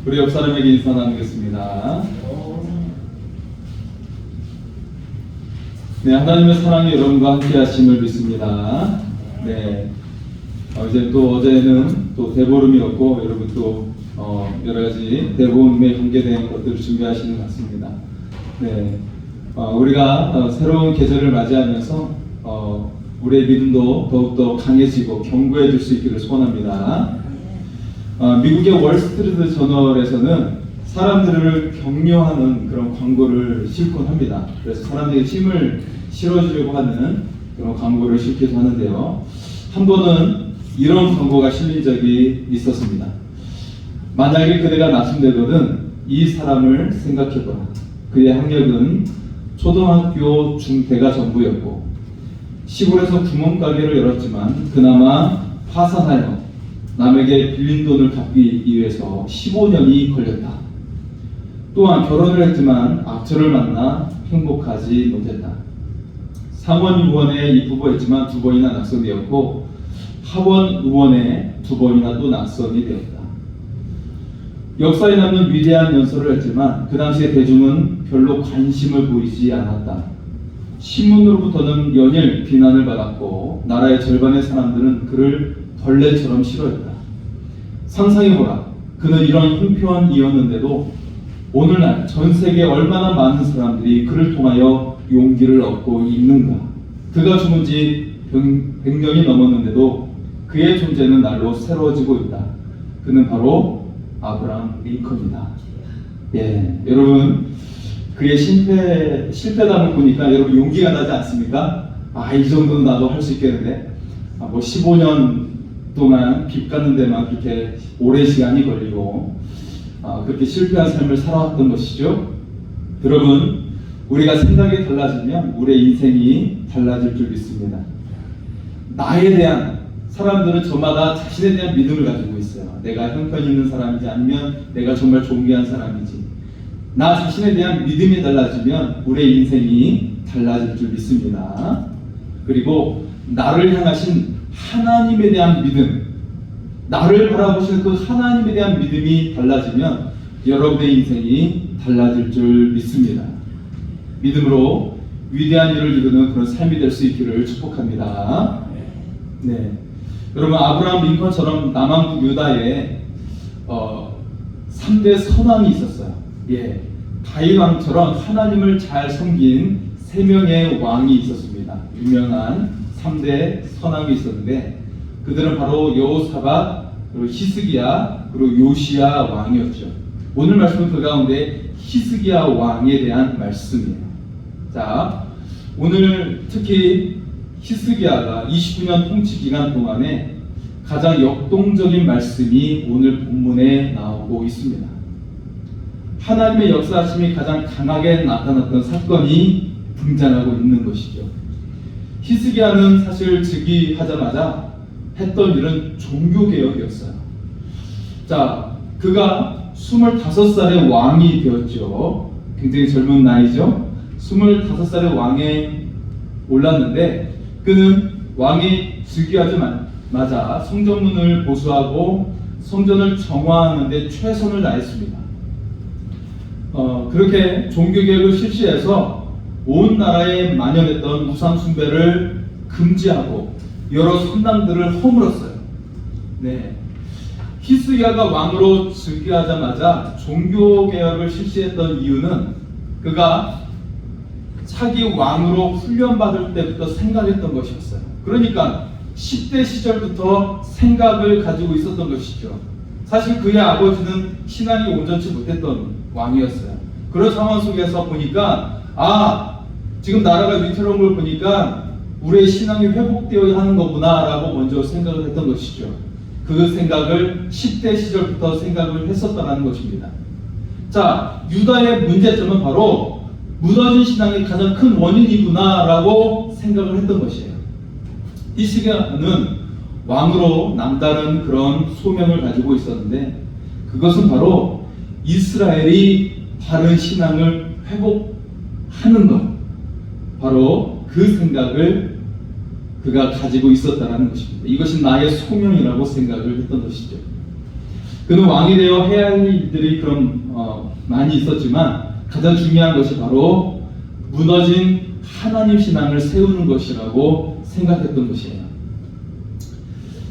우리 옆 사람에게 인사 나누겠습니다. 네, 하나님의 사랑이 여러분과 함께 하심을 믿습니다. 네, 이제 또 어제는 또 대보름이었고 여러분 또 여러 가지 대보름에 관계된 것들을 준비하시는 것 같습니다. 네, 우리가 새로운 계절을 맞이하면서 우리의 믿음도 더욱더 강해지고 견고해질 수 있기를 소원합니다. 미국의 월스트리트 저널에서는 사람들을 격려하는 그런 광고를 실곤 합니다. 그래서 사람들에게 힘을 실어주려고 하는 그런 광고를 실기도 하는데요. 한 번은 이런 광고가 실린 적이 있었습니다. 만약에 그대가 낙심되거든 이 사람을 생각해보라. 그의 학력은 초등학교 중대가 전부였고 시골에서 구멍가게를 열었지만 그나마 파산하여 남에게 빌린 돈을 갚기 위해서 15년이 걸렸다. 또한 결혼을 했지만 악처를 만나 행복하지 못했다. 상원 의원에 입후보했지만 2번이나 낙선되었고 하원 의원에 2번이나 또 낙선이 되었다. 역사에 남는 위대한 연설을 했지만 그 당시에 대중은 별로 관심을 보이지 않았다. 신문으로부터는 연일 비난을 받았고 나라의 절반의 사람들은 그를 벌레처럼 싫어했다. 상상해보라. 그는 이런 형편한 이었는데도 오늘날 전 세계에 얼마나 많은 사람들이 그를 통하여 용기를 얻고 있는가. 그가 죽은 지 100년이 넘었는데도 그의 존재는 날로 새로워지고 있다. 그는 바로 아브라함 링컨이다. 예, 여러분 그의 실패담을 보니까 여러분 용기가 나지 않습니까? 이 정도는 나도 할 수 있겠는데 15년 동안 빚 갚는 데만 그렇게 오랜 시간이 걸리고 그렇게 실패한 삶을 살아왔던 것이죠. 여러분 우리가 생각이 달라지면 우리의 인생이 달라질 줄 믿습니다. 나에 대한 사람들은 저마다 자신에 대한 믿음을 가지고 있어요. 내가 형편이 있는 사람이지 아니면 내가 정말 존귀한 사람이지. 나 자신에 대한 믿음이 달라지면 우리의 인생이 달라질 줄 믿습니다. 그리고 나를 향하신 하나님에 대한 믿음, 나를 바라보시는 그 하나님에 대한 믿음이 달라지면 여러분의 인생이 달라질 줄 믿습니다. 믿음으로 위대한 일을 이루는 그런 삶이 될 수 있기를 축복합니다. 네, 여러분 아브라함 링컨처럼 남한국 유다에 3대 선왕이 있었어요. 예, 다윗 왕처럼 하나님을 잘 섬긴 3명의 왕이 있었습니다. 유명한 3대 선왕이 있었는데 그들은 바로 여호사밧, 그리고 히스기야, 그리고 요시야 왕이었죠. 오늘 말씀은 그 가운데 히스기야 왕에 대한 말씀이에요. 자, 오늘 특히 히스기야가 29년 통치 기간 동안에 가장 역동적인 말씀이 오늘 본문에 나오고 있습니다. 하나님의 역사하심이 가장 강하게 나타났던 사건이 등장하고 있는 것이죠. 히스기야는 사실 즉위하자마자 했던 일은 종교개혁이었어요. 자, 그가 25살의 왕이 되었죠. 굉장히 젊은 나이죠. 25살의 왕에 올랐는데 그는 왕이 즉위하자마자 성전문을 보수하고 성전을 정화하는 데 최선을 다했습니다. 그렇게 종교개혁을 실시해서 온 나라에 만연했던 우상 숭배를 금지하고 여러 선당들을 허물었어요. 네, 히스기야가 왕으로 즉위하자마자 종교개혁을 실시했던 이유는 그가 차기 왕으로 훈련받을 때부터 생각했던 것이었어요. 그러니까 10대 시절부터 생각을 가지고 있었던 것이죠. 사실 그의 아버지는 신앙이 온전치 못했던 왕이었어요. 그런 상황 속에서 보니까 지금 나라가 위태로운 걸 보니까 우리의 신앙이 회복되어야 하는 거구나 라고 먼저 생각을 했던 것이죠. 그 생각을 10대 시절부터 생각을 했었다는 것입니다. 자, 유다의 문제점은 바로 무너진 신앙의 가장 큰 원인이구나 라고 생각을 했던 것이에요. 히스기야는 왕으로 남다른 그런 소명을 가지고 있었는데 그것은 바로 이스라엘이 바른 신앙을 회복하는 것, 바로 그 생각을 그가 가지고 있었다는 것입니다. 이것이 나의 소명이라고 생각을 했던 것이죠. 그는 왕이 되어 해야 할 일들이 그럼 많이 있었지만 가장 중요한 것이 바로 무너진 하나님 신앙을 세우는 것이라고 생각했던 것이에요.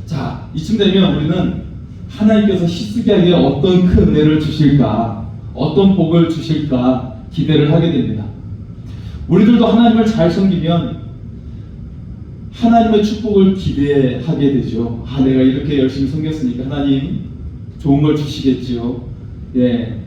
자, 이쯤 되면 우리는 하나님께서 히스기야에게 어떤 큰 은혜를 주실까, 어떤 복을 주실까 기대를 하게 됩니다. 우리들도 하나님을 잘 섬기면 하나님의 축복을 기대하게 되죠. 내가 이렇게 열심히 섬겼으니까 하나님 좋은 걸 주시겠지요. 예,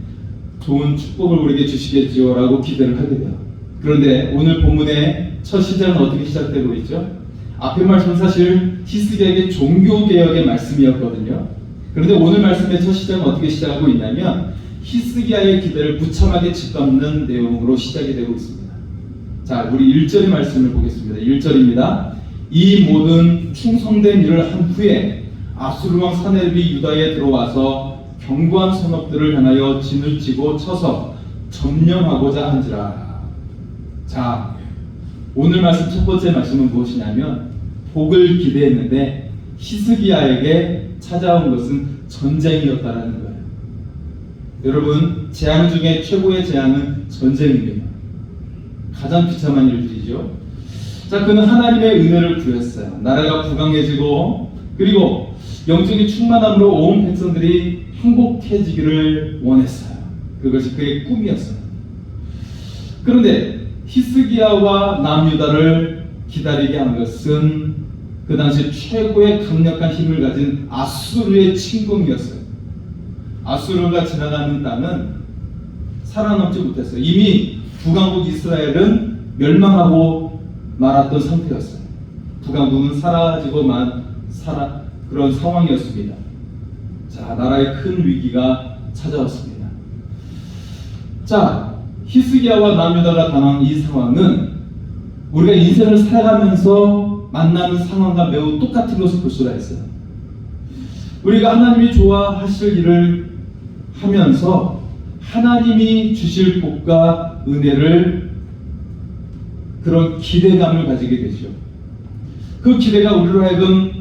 좋은 축복을 우리에게 주시겠지요 라고 기대를 하게 돼요. 그런데 오늘 본문의 첫 시작은 어떻게 시작되고 있죠? 앞의 말씀은 사실 히스기야에게 종교개혁의 말씀이었거든요. 그런데 오늘 말씀의 첫 시작은 어떻게 시작하고 있냐면 히스기야의 기대를 무참하게 짓밟는 내용으로 시작이 되고 있습니다. 자, 우리 1절의 말씀을 보겠습니다. 1절입니다. 이 모든 충성된 일을 한 후에 아수르 왕 사네립이 유다에 들어와서 견고한 성읍들을 향하여 진을 치고 쳐서 점령하고자 한지라. 자, 오늘 말씀 첫 번째 말씀은 무엇이냐면 복을 기대했는데 히스기야에게 찾아온 것은 전쟁이었다라는 거예요. 여러분, 재앙 중에 최고의 재앙은 전쟁입니다. 가장 비참한 일들이죠. 자, 그는 하나님의 은혜를 구했어요. 나라가 부강해지고 그리고 영적인 충만함으로 온 백성들이 행복해지기를 원했어요. 그것이 그의 꿈이었어요. 그런데 히스기야와 남유다를 기다리게 한 것은 그 당시 최고의 강력한 힘을 가진 아수르의 침공이었어요. 아수르가 지나가는 땅은 살아남지 못했어요. 이미 북왕국 이스라엘은 멸망하고 말았던 상태였어요. 북왕국은 사라지고만 그런 상황이었습니다. 자, 나라의 큰 위기가 찾아왔습니다. 자, 히스기야와 남유다가 당한 이 상황은 우리가 인생을 살아가면서 만나는 상황과 매우 똑같은 것을 볼 수가 있어요. 우리가 하나님이 좋아하실 일을 하면서 하나님이 주실 복과 은혜를 그런 기대감을 가지게 되죠. 그 기대가 우리로 하여금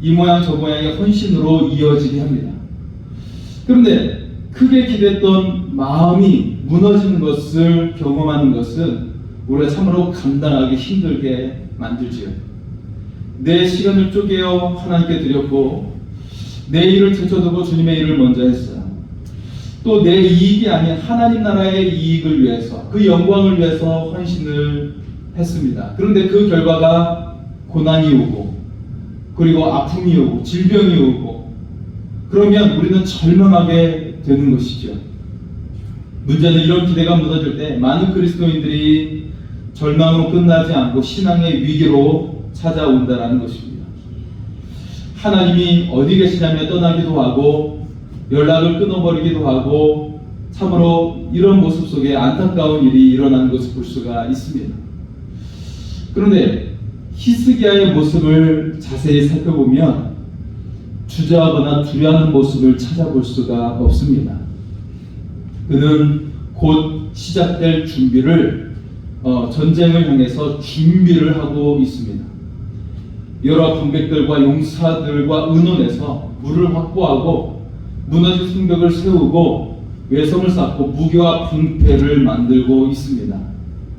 이 모양 저 모양의 헌신으로 이어지게 합니다. 그런데 크게 기대했던 마음이 무너지는 것을 경험하는 것은 우리가 참으로 감당하기 힘들게 만들지요. 내 시간을 쪼개어 하나님께 드렸고 내 일을 제쳐두고 주님의 일을 먼저 했어요. 또 내 이익이 아닌 하나님 나라의 이익을 위해서, 그 영광을 위해서 헌신을 했습니다. 그런데 그 결과가 고난이 오고 그리고 아픔이 오고 질병이 오고 그러면 우리는 절망하게 되는 것이죠. 문제는 이런 기대가 무너질 때 많은 그리스도인들이 절망으로 끝나지 않고 신앙의 위기로 찾아온다는 것입니다. 하나님이 어디 계시냐며 떠나기도 하고 연락을 끊어버리기도 하고 참으로 이런 모습 속에 안타까운 일이 일어나는 것을 볼 수가 있습니다. 그런데 히스기야의 모습을 자세히 살펴보면 주저하거나 두려워하는 모습을 찾아볼 수가 없습니다. 그는 곧 시작될 준비를 전쟁을 향해서 준비를 하고 있습니다. 여러 방백들과 용사들과 의논해서 물을 확보하고 무너진 성벽을 세우고 외성을 쌓고 무기와 방패를 만들고 있습니다.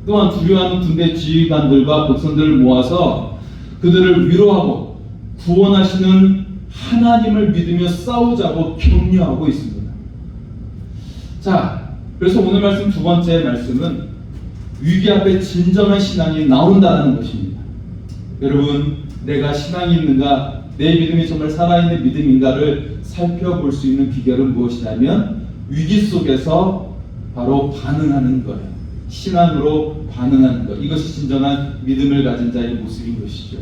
또한 두려워하는 군대 지휘관들과 백성들을 모아서 그들을 위로하고 구원하시는 하나님을 믿으며 싸우자고 격려하고 있습니다. 자, 그래서 오늘 말씀 두 번째 말씀은 위기 앞에 진정한 신앙이 나온다는 것입니다. 여러분, 내가 신앙이 있는가, 내 믿음이 정말 살아있는 믿음인가를 살펴볼 수 있는 비결은 무엇이냐면 위기 속에서 바로 반응하는 거예요. 신앙으로 반응하는 것. 이것이 진정한 믿음을 가진 자의 모습인 것이죠.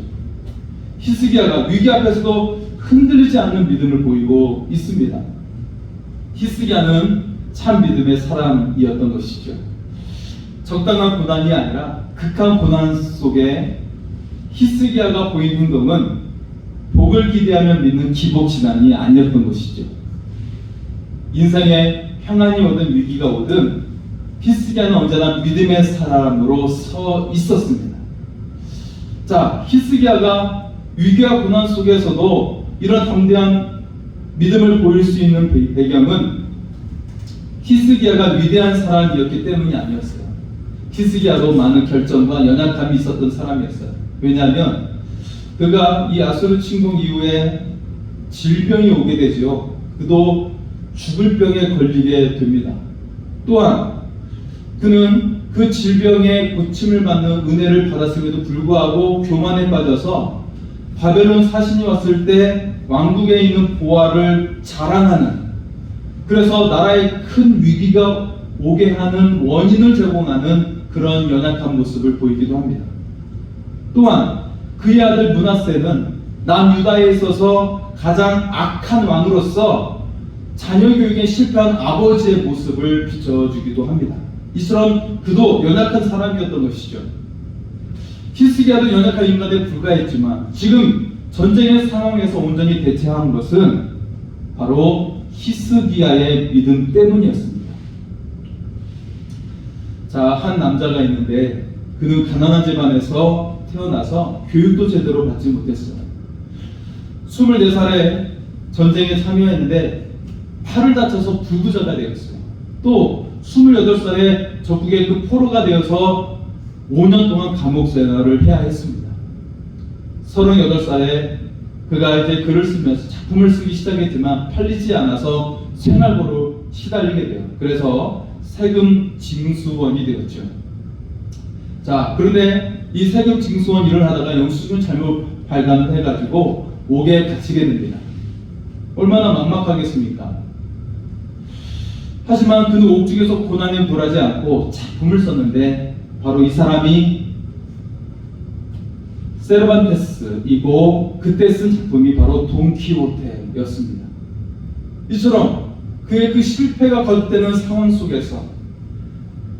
히스기야가 위기 앞에서도 흔들리지 않는 믿음을 보이고 있습니다. 히스기야는 참 믿음의 사람이었던 것이죠. 적당한 고난이 아니라 극한 고난 속에 히스기야가 보인 행동은 복을 기대하며 믿는 기복신앙이 아니었던 것이죠. 인생에 평안이 오든 위기가 오든 히스기야는 언제나 믿음의 사람으로 서 있었습니다. 자, 히스기야가 위기와 고난 속에서도 이런 담대한 믿음을 보일 수 있는 배경은 히스기야가 위대한 사람이었기 때문이 아니었어요. 히스기야도 많은 결정과 연약함이 있었던 사람이었어요. 왜냐하면 그가 이 아수르 침공 이후에 질병이 오게 되죠. 그도 죽을 병에 걸리게 됩니다. 또한 그는 그 질병에 고침을 받는 은혜를 받았음에도 불구하고 교만에 빠져서 바벨론 사신이 왔을 때 왕국에 있는 보화를 자랑하는, 그래서 나라에 큰 위기가 오게 하는 원인을 제공하는 그런 연약한 모습을 보이기도 합니다. 또한 그의 아들 므낫세는 남유다에 있어서 가장 악한 왕으로서 자녀 교육에 실패한 아버지의 모습을 비춰주기도 합니다. 이처럼 그도 연약한 사람이었던 것이죠. 히스기야도 연약한 인간에 불과했지만 지금 전쟁의 상황에서 온전히 대처한 것은 바로 히스기야의 믿음 때문이었습니다. 자, 한 남자가 있는데 그는 가난한 집안에서 태어나서 교육도 제대로 받지 못했어요. 24살에 전쟁에 참여했는데 팔을 다쳐서 불구자가 되었어요. 또 28살에 적국의 그 포로가 되어서 5년 동안 감옥 생활을 해야 했습니다. 38살에 그가 이제 글을 쓰면서 작품을 쓰기 시작했지만 팔리지 않아서 생활고로 시달리게 돼요. 그래서 세금 징수원이 되었죠. 자, 그런데 이 세금 징수원 일을 하다가 영수증을 잘못 발간을 해가지고 옥에 갇히게 됩니다. 얼마나 막막하겠습니까? 하지만 그는 옥중에서 고난에 굴하지 않고 작품을 썼는데 바로 이 사람이 세르반테스이고 그때 쓴 작품이 바로 돈키호테였습니다. 이처럼 그의 그 실패가 거듭되는 상황 속에서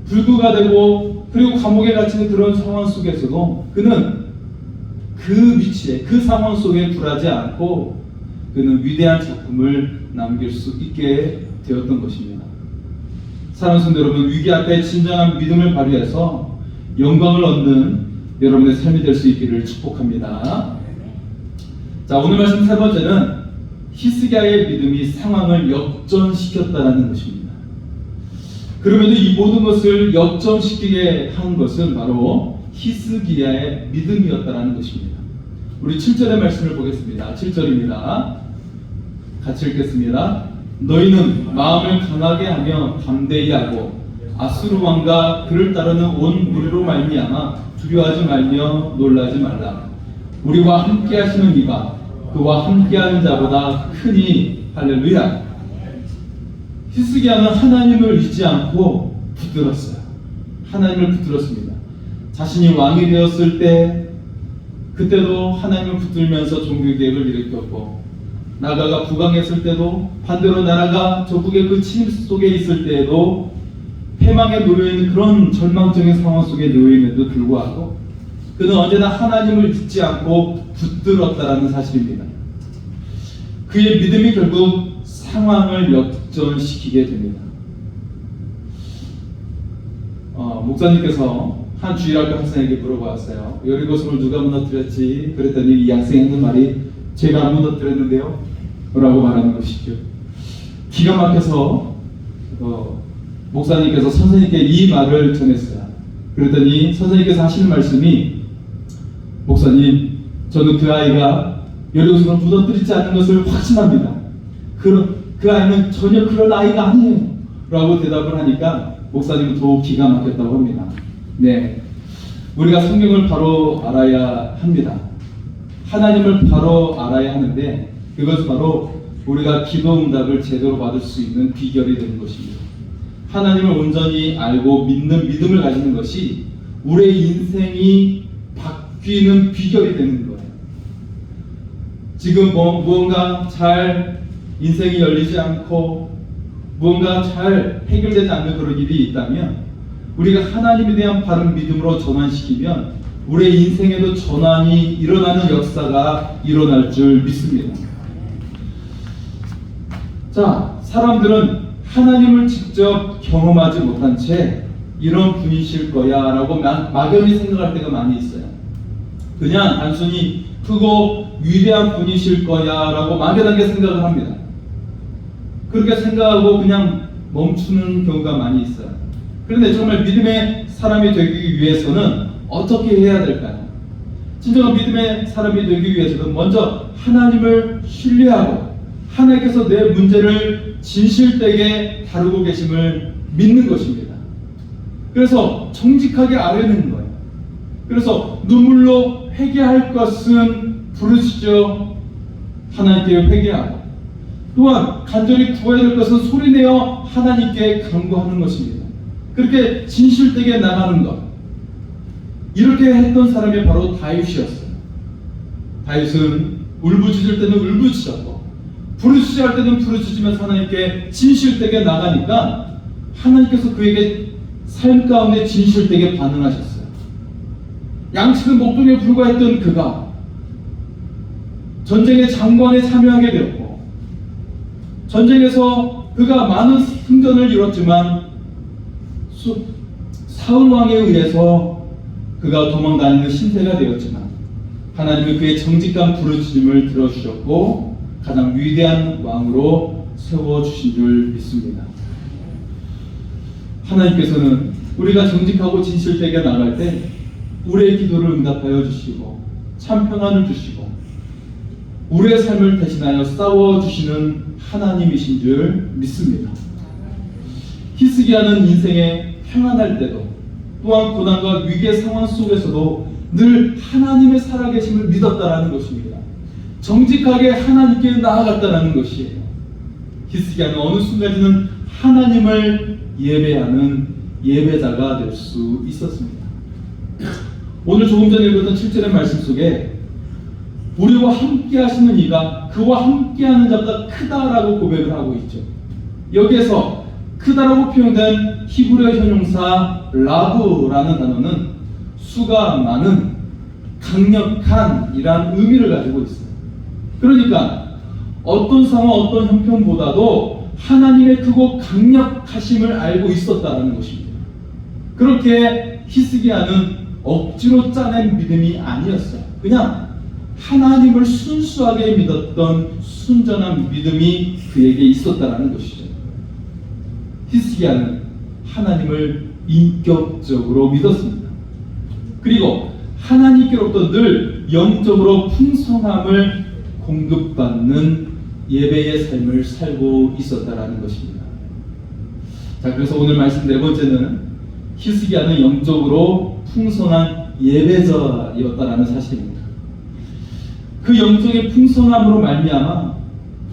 불구가 되고 그리고 감옥에 갇히는 그런 상황 속에서도 그는 그 위치에 그 상황 속에 굴하지 않고 그는 위대한 작품을 남길 수 있게 되었던 것입니다. 사랑하는 성도 여러분, 위기 앞에 진정한 믿음을 발휘해서 영광을 얻는 여러분의 삶이 될 수 있기를 축복합니다. 자, 오늘 말씀 세 번째는 히스기야의 믿음이 상황을 역전시켰다는 것입니다. 그럼에도 이 모든 것을 역전시키게 한 것은 바로 히스기야의 믿음이었다는 것입니다. 우리 7절의 말씀을 보겠습니다. 7절입니다. 같이 읽겠습니다. 너희는 마음을 강하게 하며 담대히 하고 아수르 왕과 그를 따르는 온 무리로 말미암아 두려워하지 말며 놀라지 말라. 우리와 함께 하시는 이가 그와 함께하는 자보다 크니. 할렐루야. 히스기야는 하나님을 잊지 않고 붙들었어요. 하나님을 붙들었습니다. 자신이 왕이 되었을 때 그때도 하나님을 붙들면서 종교개혁을 일으켰고, 나아가 부강했을 때도 반대로 나라가 적국의 그 침입 속에 있을 때에도 패망에 놓여있는 그런 절망적인 상황 속에 놓여있는데도 불구하고 그는 언제나 하나님을 잊지 않고 붙들었다라는 사실입니다. 그의 믿음이 결국 상황을 역전시키게 됩니다. 목사님께서 한 주일학교 학생에게 물어보았어요. 여리고성을 누가 무너뜨렸지? 그랬더니 이 학생이 하는 말이 제가 안 무너뜨렸는데요? 라고 말하는 것이죠. 기가 막혀서 목사님께서 선생님께 이 말을 전했어요. 그랬더니 선생님께서 하시는 말씀이, 목사님, 저는 그 아이가 여리고성을 무너뜨리지 않는 것을 확신합니다. 그 아이는 전혀 그럴 아이가 아니에요. 라고 대답을 하니까 목사님은 더욱 기가 막혔다고 합니다. 네, 우리가 성경을 바로 알아야 합니다. 하나님을 바로 알아야 하는데 그것은 바로 우리가 기도 응답을 제대로 받을 수 있는 비결이 되는 것입니다. 하나님을 온전히 알고 믿는 믿음을 가지는 것이 우리의 인생이 바뀌는 비결이 되는 거예요. 지금 무언가 잘 인생이 열리지 않고 무언가 잘 해결되지 않는 그런 일이 있다면 우리가 하나님에 대한 바른 믿음으로 전환시키면 우리의 인생에도 전환이 일어나는 역사가 일어날 줄 믿습니다. 자, 사람들은 하나님을 직접 경험하지 못한 채 이런 분이실 거야 라고 막연히 생각할 때가 많이 있어요. 그냥 단순히 크고 위대한 분이실 거야 라고 막연하게 생각을 합니다. 그렇게 생각하고 그냥 멈추는 경우가 많이 있어요. 그런데 정말 믿음의 사람이 되기 위해서는 어떻게 해야 될까요? 진정한 믿음의 사람이 되기 위해서는 먼저 하나님을 신뢰하고 하나님께서 내 문제를 진실되게 다루고 계심을 믿는 것입니다. 그래서 정직하게 아뢰는 거예요. 그래서 눈물로 회개할 것은 부르짖어 하나님께 회개하고, 또한 간절히 구해야 될 것은 소리내어 하나님께 간구하는 것입니다. 그렇게 진실되게 나가는 것, 이렇게 했던 사람이 바로 다윗이었어요. 다윗은 울부짖을 때는 울부짖었고 부르짖을 때는 부르짖으면서 하나님께 진실되게 나가니까 하나님께서 그에게 삶 가운데 진실되게 반응하셨어요. 양치는 목동에 불과했던 그가 전쟁의 장관에 참여하게 되었고, 전쟁에서 그가 많은 승전을 이뤘지만 사울 왕에 의해서 그가 도망다니는 신세가 되었지만 하나님은 그의 정직한 부르짖음을 들어주셨고 가장 위대한 왕으로 세워주신 줄 믿습니다. 하나님께서는 우리가 정직하고 진실되게 나갈 때 우리의 기도를 응답하여 주시고 참 평안을 주시고 우리의 삶을 대신하여 싸워주시는 하나님이신 줄 믿습니다. 히스기야는 인생에 평안할 때도 또한 고난과 위기의 상황 속에서도 늘 하나님의 살아계심을 믿었다라는 것입니다. 정직하게 하나님께 나아갔다라는 것이에요. 히스기야는 어느 순간에는 하나님을 예배하는 예배자가 될 수 있었습니다. 오늘 조금 전에 읽었던 7절의 말씀 속에 우리와 함께 하시는 이가 그와 함께 하는 자보다 크다라고 고백을 하고 있죠. 여기에서 크다라고 표현된 히브리어 형용사 라브라는 단어는 수가 많은, 강력한 이란 의미를 가지고 있어요. 그러니까 어떤 상황, 어떤 형편보다도 하나님의 크고 강력하심을 알고 있었다는 것입니다. 그렇게 히스기야는 억지로 짜낸 믿음이 아니었어요. 그냥 하나님을 순수하게 믿었던 순전한 믿음이 그에게 있었다는 것이죠. 히스기야는 하나님을 인격적으로 믿었습니다. 그리고 하나님께로부터 늘 영적으로 풍성함을 공급받는 예배의 삶을 살고 있었다라는 것입니다. 자, 그래서 오늘 말씀 네 번째는 히스기야는 영적으로 풍성한 예배자였다라는 사실입니다. 그 영적인 풍성함으로 말미암아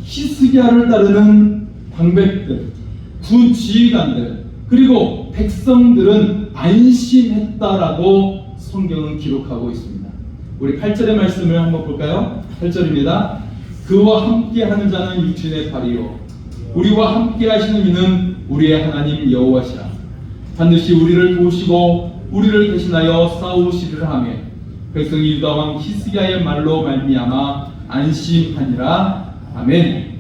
히스기야를 따르는 방백들, 군 지휘관들, 그리고 백성들은 안심했다라고 성경은 기록하고 있습니다. 우리 8절의 말씀을 한번 볼까요? 8절입니다. 그와 함께 하는 자는 육신의 발이요 우리와 함께 하시는 이는 우리의 하나님 여호와시라. 반드시 우리를 도우시고 우리를 대신하여 싸우시리라 하며 백성이 유다 왕 히스기야의 말로 말미암아 안심하니라. 아멘.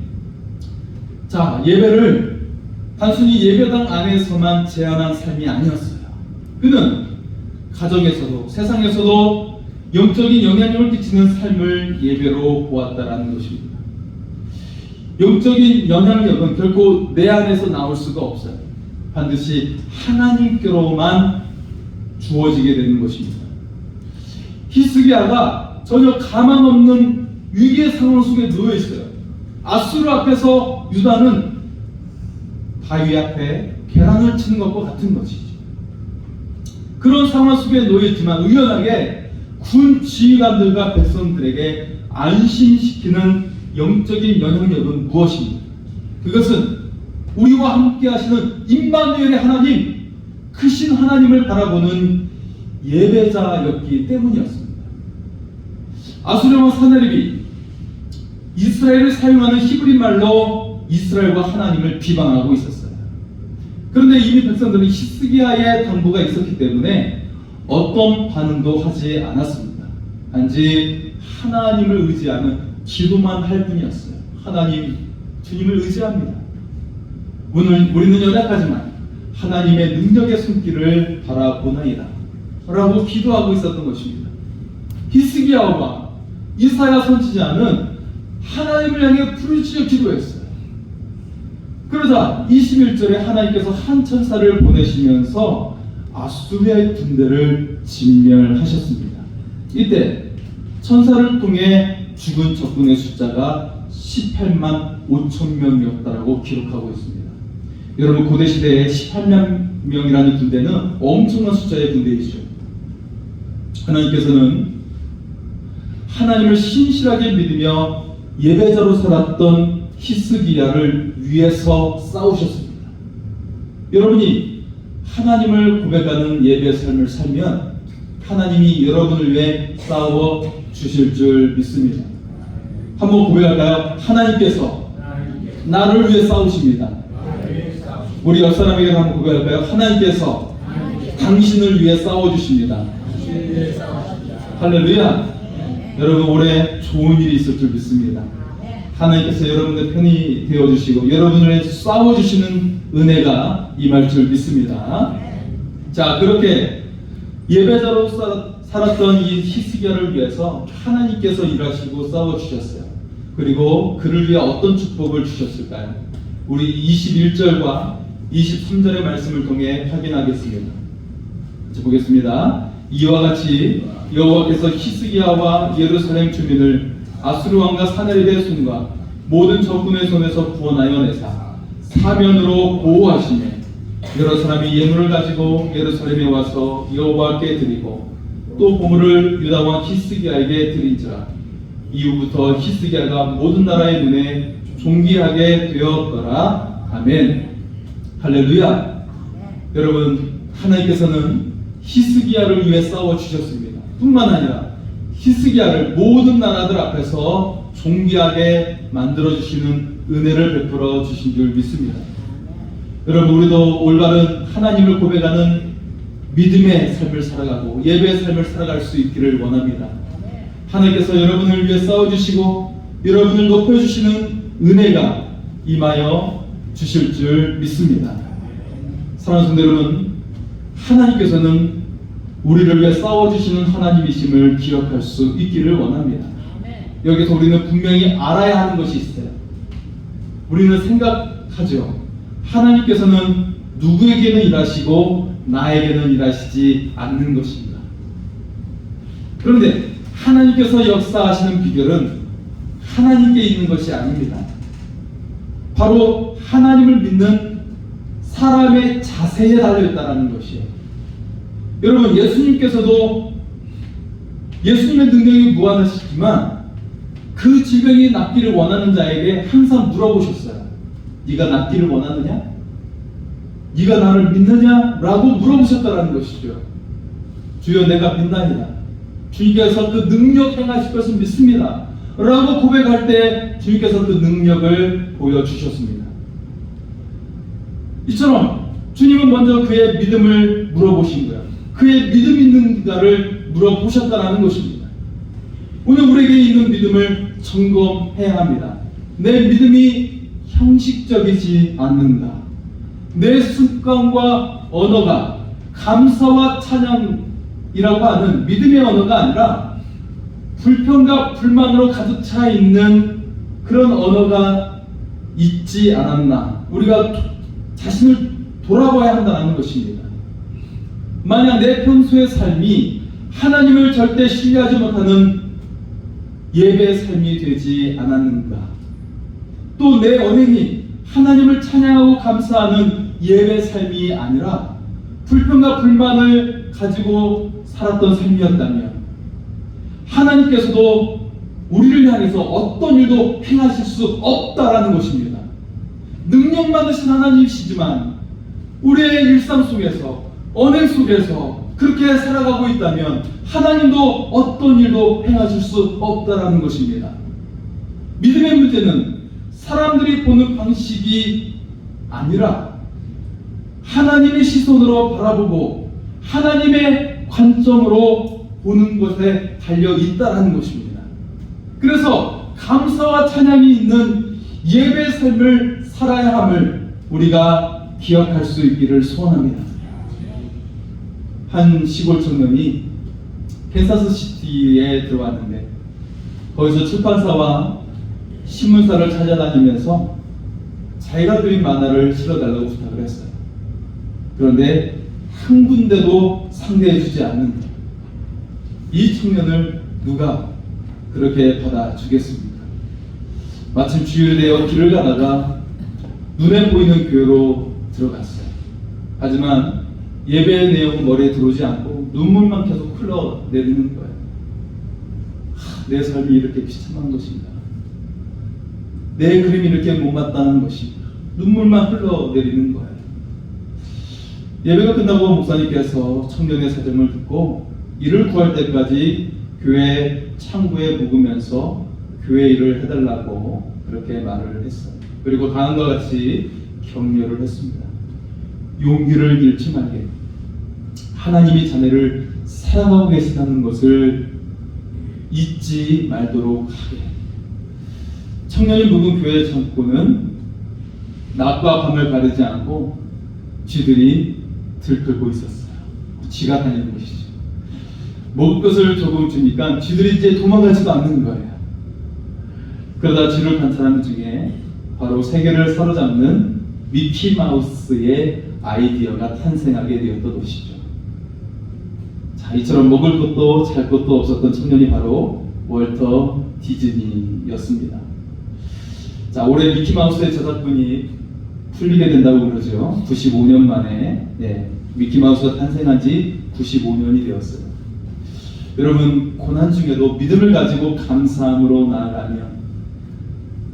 자, 예배를 단순히 예배당 안에서만 제한한 삶이 아니었어요. 그는 가정에서도 세상에서도 영적인 영향력을 끼치는 삶을 예배로 보았다라는 것입니다. 영적인 영향력은 결코 내 안에서 나올 수가 없어요. 반드시 하나님께로만 주어지게 되는 것입니다. 히스기야가 전혀 가망 없는 위기의 상황 속에 놓여 있어요. 아수르 앞에서 유다는 바위 앞에 계란을 치는 것과 같은 것이죠. 그런 상황 속에 놓여있지만 의연하게 군 지휘관들과 백성들에게 안심시키는 영적인 영향력은 무엇입니까? 그것은 우리와 함께 하시는 임마누엘의 하나님, 크신 하나님을 바라보는 예배자였기 때문이었습니다. 아수르 왕 사네립이 이스라엘을 사용하는 히브리 말로 이스라엘과 하나님을 비방하고 있었어요. 그런데 이미 백성들은 히스기야의 당부가 있었기 때문에 어떤 반응도 하지 않았습니다. 단지 하나님을 의지하는 기도만 할 뿐이었어요. 하나님, 주님을 의지합니다. 우리는 연약하지만 하나님의 능력의 손길을 바라보나이다 라고 기도하고 있었던 것입니다. 히스기야와 이사야 선지자는 하나님을 향해 부르짖어 기도했어요. 그러자 21절에 하나님께서 한 천사를 보내시면서 아수르의 군대를 진멸하셨습니다. 이때 천사를 통해 죽은 적군의 숫자가 18만 5천 명이었다라고 기록하고 있습니다. 여러분, 고대 시대에 18만 명이라는 군대는 엄청난 숫자의 군대이죠. 하나님께서는 하나님을 신실하게 믿으며 예배자로 살았던 히스기야를 위해서 싸우셨습니다. 여러분이 하나님을 고백하는 예배의 삶을 살면 하나님이 여러분을 위해 싸워 주실 줄 믿습니다. 한번 고백할까요? 하나님께서 나를 위해 싸우십니다. 우리 옆 사람에게 한번 고백할까요? 하나님께서 당신을 위해 싸워주십니다. 할렐루야. 여러분, 올해 좋은 일이 있을 줄 믿습니다. 하나님께서 여러분의 편이 되어주시고 여러분을 위해 싸워주시는 은혜가 임할 줄 믿습니다. 자, 그렇게 예배자로 살았던 이 히스기야를 위해서 하나님께서 일하시고 싸워주셨어요. 그리고 그를 위해 어떤 축복을 주셨을까요? 우리 21절과 23절의 말씀을 통해 확인하겠습니다. 보겠습니다. 이와 같이 여호와께서 히스기야와 예루살렘 주민을 아수르 왕과 사네립의 손과 모든 적군의 손에서 구원하여 내사 사면으로 보호하시며 여러 사람이 예물을 가지고 예루살렘에 와서 여호와께 드리고 또 보물을 유다 왕 히스기야에게 드린지라. 이후부터 히스기야가 모든 나라의 눈에 존귀하게 되었더라. 아멘. 할렐루야. 여러분, 하나님께서는 히스기야를 위해 싸워 주셨습니다. 뿐만 아니라 히스기야를 모든 나라들 앞에서 존귀하게 만들어 주시는 은혜를 베풀어 주신 줄 믿습니다. 여러분, 우리도 올바른 하나님을 고백하는 믿음의 삶을 살아가고 예배의 삶을 살아갈 수 있기를 원합니다. 하나님께서 여러분을 위해 싸워주시고 여러분을 높여주시는 은혜가 임하여 주실 줄 믿습니다. 사랑하는 성도 여러분, 하나님께서는 우리를 위해 싸워주시는 하나님이심을 기억할 수 있기를 원합니다. 여기서 우리는 분명히 알아야 하는 것이 있어요. 우리는 생각하죠. 하나님께서는 누구에게는 일하시고 나에게는 일하시지 않는 것입니다. 그런데 하나님께서 역사하시는 비결은 하나님께 있는 것이 아닙니다. 바로 하나님을 믿는 사람의 자세에 달려있다는 것이에요. 여러분, 예수님께서도 예수님의 능력이 무한하시지만 그 질병이 낫기를 원하는 자에게 항상 물어보셨어요. 네가 낫기를 원하느냐? 네가 나를 믿느냐? 라고 물어보셨다는 것이죠. 주여, 내가 믿나이다. 주님께서 그 능력 행하실 것을 믿습니다. 라고 고백할 때 주님께서 그 능력을 보여주셨습니다. 이처럼 주님은 먼저 그의 믿음을 물어보신 거예요. 그의 믿음 있는가를 물어보셨다는 것입니다. 오늘 우리에게 있는 믿음을 점검해야 합니다. 내 믿음이 형식적이지 않는가? 내 습관과 언어가 감사와 찬양이라고 하는 믿음의 언어가 아니라 불평과 불만으로 가득 차 있는 그런 언어가 있지 않았나? 우리가 자신을 돌아봐야 한다는 것입니다. 만약 내 평소의 삶이 하나님을 절대 신뢰하지 못하는 예배의 삶이 되지 않았는가? 또 내 언행이 하나님을 찬양하고 감사하는 예배의 삶이 아니라 불평과 불만을 가지고 살았던 삶이었다면 하나님께서도 우리를 향해서 어떤 일도 행하실 수 없다라는 것입니다. 능력 많으신 하나님이시지만 우리의 일상 속에서 언행 속에서 그렇게 살아가고 있다면 하나님도 어떤 일도 행하실 수 없다라는 것입니다. 믿음의 문제는 사람들이 보는 방식이 아니라 하나님의 시선으로 바라보고 하나님의 관점으로 보는 것에 달려 있다라는 것입니다. 그래서 감사와 찬양이 있는 예배 삶을 살아야 함을 우리가 기억할 수 있기를 소원합니다. 한 시골 청년이 캔사스시티에 들어왔는데 거기서 출판사와 신문사를 찾아다니면서 자기가 그린 만화를 실어달라고 부탁을 했어요. 그런데 한 군데도 상대해주지 않는 이 청년을 누가 그렇게 받아주겠습니까? 마침 주일이 되어 길을 가다가 눈에 보이는 교회로 들어갔어요. 하지만 예배의 내용은 머리에 들어오지 않고 눈물만 계속 흘러내리는 거예요. 내 삶이 이렇게 비참한 것인가? 내 그림이 이렇게 못마땅한 것인가? 눈물만 흘러내리는 거예요. 예배가 끝나고 목사님께서 청년의 사정을 듣고 이를 구할 때까지 교회 창구에 묵으면서 교회 일을 해달라고 그렇게 말을 했어요. 그리고 다음과 같이 격려를 했습니다. 용기를 잃지 말게. 하나님이 자네를 사랑하고 계시다는 것을 잊지 말도록 하게. 청년이 묵은 교회 창고는 낮과 밤을 가리지 않고 쥐들이 들끓고 있었어요. 쥐가 다니는 것이죠. 먹을 것을 조금 주니까 쥐들이 이제 도망가지도 않는 거예요. 그러다 쥐를 관찰하는 중에 바로 세계를 사로잡는 미키마우스의 아이디어가 탄생하게 되었던 것이죠. 자, 이처럼 먹을 것도 잘 것도 없었던 청년이 바로 월터 디즈니였습니다. 자, 올해 미키마우스의 저작권이 풀리게 된다고 그러죠. 95년 만에 미키마우스가 탄생한 지 95년이 되었어요. 여러분, 고난 중에도 믿음을 가지고 감사함으로 나아가면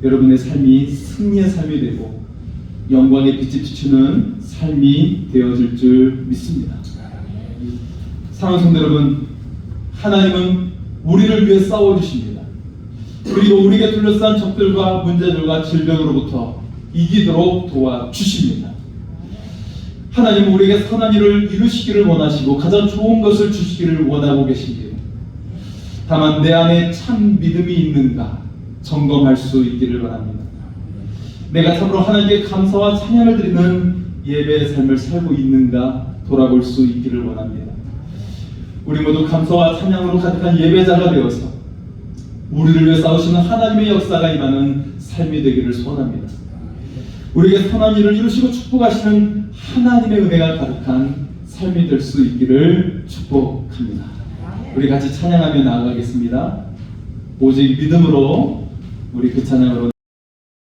여러분의 삶이 승리의 삶이 되고 영광의 빛이 비추는 삶이 되어질 줄 믿습니다. 사랑하는 성도 여러분, 하나님은 우리를 위해 싸워주십니다. 그리고 우리에게 둘러싼 적들과 문제들과 질병으로부터 이기도록 도와주십니다. 하나님은 우리에게 선한 일을 이루시기를 원하시고 가장 좋은 것을 주시기를 원하고 계십니다. 다만 내 안에 참 믿음이 있는가 점검할 수 있기를 바랍니다. 내가 참으로 하나님께 감사와 찬양을 드리는 예배의 삶을 살고 있는가 돌아볼 수 있기를 원합니다. 우리 모두 감사와 찬양으로 가득한 예배자가 되어서 우리를 위해 싸우시는 하나님의 역사가 임하는 삶이 되기를 소원합니다. 우리에게 선한 일을 이루시고 축복하시는 하나님의 은혜가 가득한 삶이 될 수 있기를 축복합니다. 우리 같이 찬양하며 나아가겠습니다. 오직 믿음으로 우리 그 찬양으로